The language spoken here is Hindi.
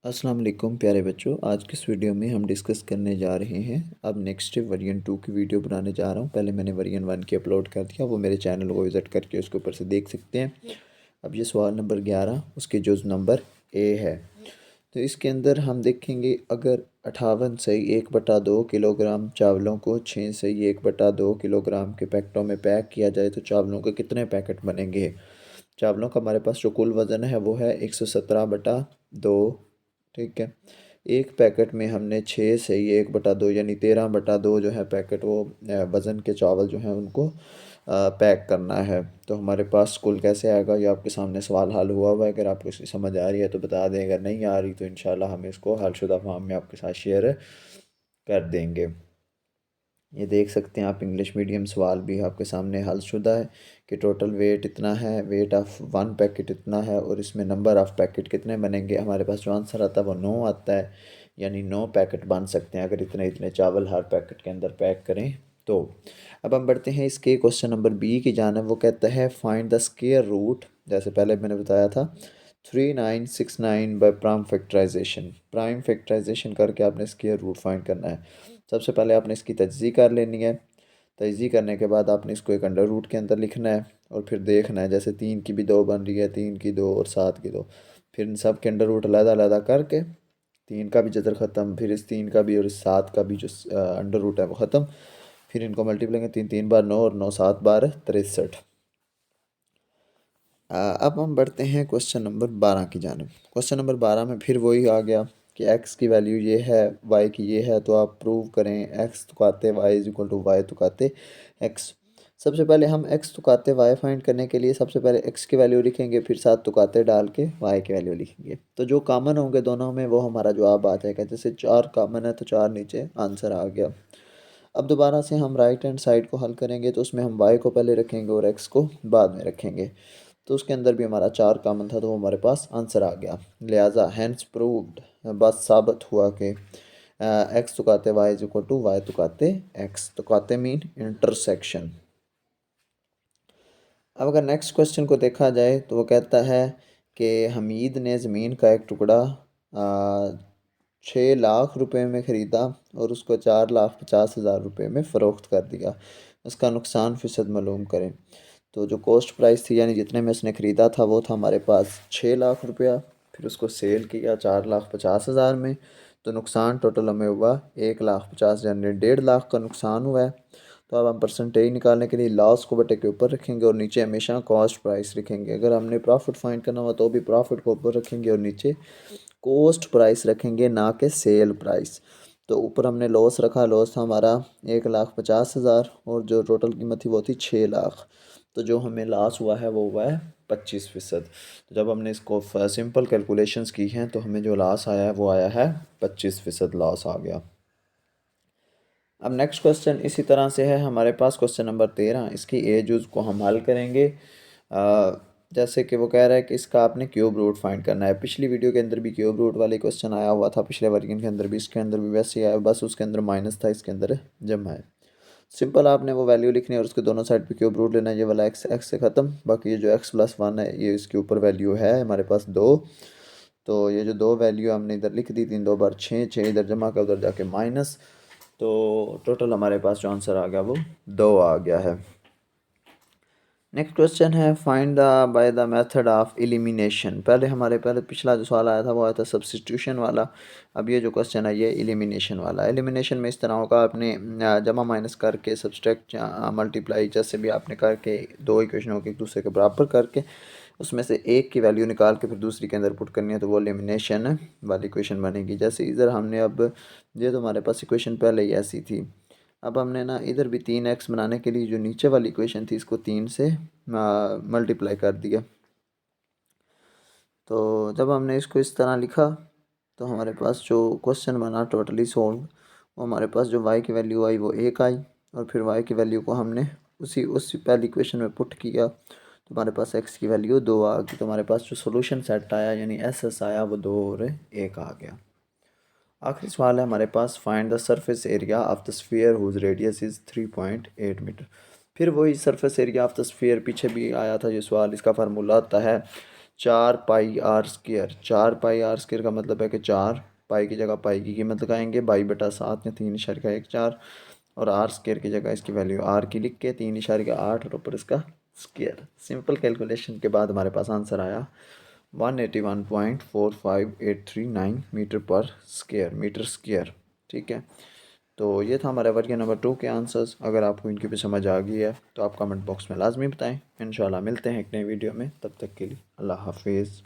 अस्सलाम वालेकुम प्यारे बच्चों। आज की इस वीडियो में हम डिस्कस करने जा रहे हैं। अब नेक्स्ट वर्जन 2 की वीडियो बनाने जा रहा हूं। पहले मैंने वर्जन 1 की अपलोड कर दिया, वो मेरे चैनल को विज़िट करके उसके ऊपर से देख सकते हैं। अब ये सवाल नंबर 11 उसके जुज़ नंबर ए है। तो इसके अंदर हम देखेंगे, अगर 58 किलोग्राम चावलों को 6 किलोग्राम के पैकेटों में पैक किया जाए तो चावलों के कितने पैकेट बनेंगे। चावलों का हमारे पास जो कुल वज़न है वो है 117/2। ठीक है, एक पैकेट में हमने 6 यानी 13/2 जो है पैकेट वो वज़न के चावल जो हैं उनको पैक करना है। तो हमारे पास कुल कैसे आएगा, ये आपके सामने सवाल हल हुआ हुआ है। अगर आपको इसकी समझ आ रही है तो बता दें, अगर नहीं आ रही तो इंशाल्लाह हम इसको हलशुदा फॉर्म में आपके साथ शेयर कर देंगे। ये देख सकते हैं आप, इंग्लिश मीडियम सवाल भी आपके सामने हलशुदा है कि टोटल वेट इतना है, वेट ऑफ 1 पैकेट इतना है और इसमें नंबर ऑफ़ पैकेट कितने बनेंगे। हमारे पास जो आंसर आता है वो 9 आता है, यानी 9 पैकेट बन सकते हैं अगर इतने इतने चावल हर पैकेट के अंदर पैक करें तो। अब हम बढ़ते हैं इसके क्वेश्चन नंबर बी की जानिब। वो कहता है फाइंड द स्क्वायर रूट, जैसे पहले मैंने बताया था 3969 बाय प्राइम फैक्टराइजेशन करके आपने स्क्वायर रूट फाइंड करना है। सबसे पहले आपने इसकी तजज़ी कर लेनी है। तजज़ी करने के बाद आपने इसको एक अंडर रूट के अंदर लिखना है और फिर देखना है, जैसे 3 की भी 2 बन रही है, 3 की 2 और 7 की 2। फिर इन सब के अंडर रूट अलग-अलग करके 3 का भी जदर ख़त्म, फिर इस 3 का भी और इस 7 का भी जो अंडर रूट है वो ख़त्म। फिर इनको मल्टीप्लाई करेंगे, 3 3 बार 9 और 9 7 बार 63। अब हम बढ़ते हैं क्वेश्चन नंबर 12 की जानिब। क्वेश्चन नंबर 12 में फिर वही आ गया कि x की वैल्यू ये है, y की ये है, तो आप प्रूव करें x तुकाते y is equal to y तुकाते x। सबसे पहले हम x तुकाते y फाइंड करने के लिए सबसे पहले x की वैल्यू लिखेंगे, फिर साथ तुकाते डाल के y की वैल्यू लिखेंगे। तो जो कॉमन होंगे दोनों में वो हमारा जवाब आ जाएगा। जैसे 4 कॉमन है तो 4 नीचे आंसर आ गया। अब दोबारा से हम राइट हैंड साइड को हल करेंगे, तो उसमें हम y को पहले रखेंगे और x को बाद में रखेंगे। तो उसके अंदर भी हमारा 4 कॉमन था, तो वो हमारे पास आंसर आ गया। लिहाजा हैंस प्रूव्ड, बस साबित हुआ कि एक्स तुकाते y is equal to y तुकाते एक्स। तुकाते मीन इंटरसेक्शन। अब अगर नेक्स्ट क्वेश्चन को देखा जाए तो वो कहता है कि हमीद ने ज़मीन का एक टुकड़ा 6 लाख रुपए में ख़रीदा और उसको 4,50,000 रुपये में फ़रोख्त कर दिया। उसका नुकसान फ़ीसद मालूम करें। तो जो कॉस्ट प्राइस थी, यानी जितने में उसने ख़रीदा था, वो था हमारे पास 6 लाख रुपया। फिर उसको सेल किया 4,50,000 में, तो नुकसान टोटल हमें हुआ 1,50,000, यानी 1.5 लाख का नुकसान हुआ है। तो अब हम परसेंटेज निकालने के लिए लॉस को बटे के ऊपर रखेंगे और नीचे हमेशा कॉस्ट प्राइस रखेंगे। अगर हमने प्रॉफिट फाइंड करना हुआ तो भी प्रॉफिट को ऊपर रखेंगे और नीचे कॉस्ट प्राइस रखेंगे, ना कि सेल प्राइस। तो ऊपर हमने लॉस रखा, लॉस था हमारा 1,50,000 और जो टोटल कीमत थी वो थी 6 लाख। तो जो हमें लॉस हुआ है वो हुआ है 25%। तो जब हमने इसको सिंपल कैलकुलेशंस की हैं तो हमें जो लॉस आया है वो आया है 25% लॉस आ गया। अब नेक्स्ट क्वेश्चन इसी तरह से है हमारे पास, क्वेश्चन नंबर 13। इसकी ए जुज़ को हम हल करेंगे। जैसे कि वो कह रहा है कि इसका आपने क्यूब रूट फाइंड करना है। पिछली वीडियो के अंदर भी क्यूब रूट वाले क्वेश्चन आया हुआ था, पिछले वर्जन के अंदर भी, इसके अंदर भी वैसे ही आया, बस उसके अंदर माइनस था, इसके अंदर जमा है। सिंपल आपने वो वैल्यू लिखनी है और उसके दोनों साइड पे क्यूब रूट लेना है। ये वाला एक्स एक्स से ख़त्म, बाकी ये जो x+1 है ये इसके ऊपर वैल्यू है हमारे पास 2। तो ये जो 2 वैल्यू हमने इधर लिख दी, 3 2 बार 6, 6 इधर जमा कर उधर जाके माइनस। तो टोटल हमारे पास जो आंसर आ गया वो 2 आ गया है। नेक्स्ट क्वेश्चन है find the by the method of elimination. पहले पिछला जो सवाल आया था वो आया था सब्स्टिट्यूशन वाला। अब ये जो क्वेश्चन है ये एलिमिनेशन वाला है। एलिमिनेशन में इस तरह होगा, आपने जमा माइनस करके सब्सट्रैक्ट मल्टीप्लाई जैसे भी आपने करके दो इक्वेशनों के एक दूसरे के बराबर करके उसमें से एक की वैल्यू निकाल के फिर दूसरी के अंदर पुट करनी है, तो वो एलिमिनेशन वाली इक्वेशन बनेगी। जैसे इधर हमने, अब ये तो हमारे पास इक्वेशन पहले ही ऐसी थी। अब हमने ना इधर भी 3x बनाने के लिए जो नीचे वाली इक्वेशन थी इसको 3 से मल्टीप्लाई कर दिया। तो जब हमने इसको इस तरह लिखा तो हमारे पास जो क्वेश्चन बना टोटली सोल्व, वो हमारे पास जो y की वैल्यू आई वो 1 आई और फिर y की वैल्यू को हमने उसी पहली इक्वेशन में पुट किया, तो हमारे पास x की वैल्यू 2 आ गई। तो हमारे पास जो सोल्यूशन सेट आया यानी एस आया वो 2 और 1 आ गया। आखिरी सवाल है हमारे पास, find the surface area of the sphere whose radius is 3.8 meter. फिर वही surface area of the sphere, पीछे भी आया था ये सवाल, इसका फार्मूला आता है 4 pi r square. 4 pi r square का मतलब है कि 4 पाई की जगह पाई की कीमत लगाएंगे 22/7 या 3.14, और आर स्क्र की जगह इसकी वैल्यू आर की लिख के 3.8 और ऊपर इसका स्क्र। सिंपल कैलकुलेशन के बाद हमारे पास आंसर आया 181.45839 मीटर स्क्र। ठीक है, तो ये था हमारा वर्ग नंबर 2 के आंसर्स। अगर आपको इनकी भी समझ आ गई है तो आप कमेंट बॉक्स में लाजमी बताएं। इंशाल्लाह मिलते हैं एक नई वीडियो में, तब तक के लिए अल्लाह हाफिज़।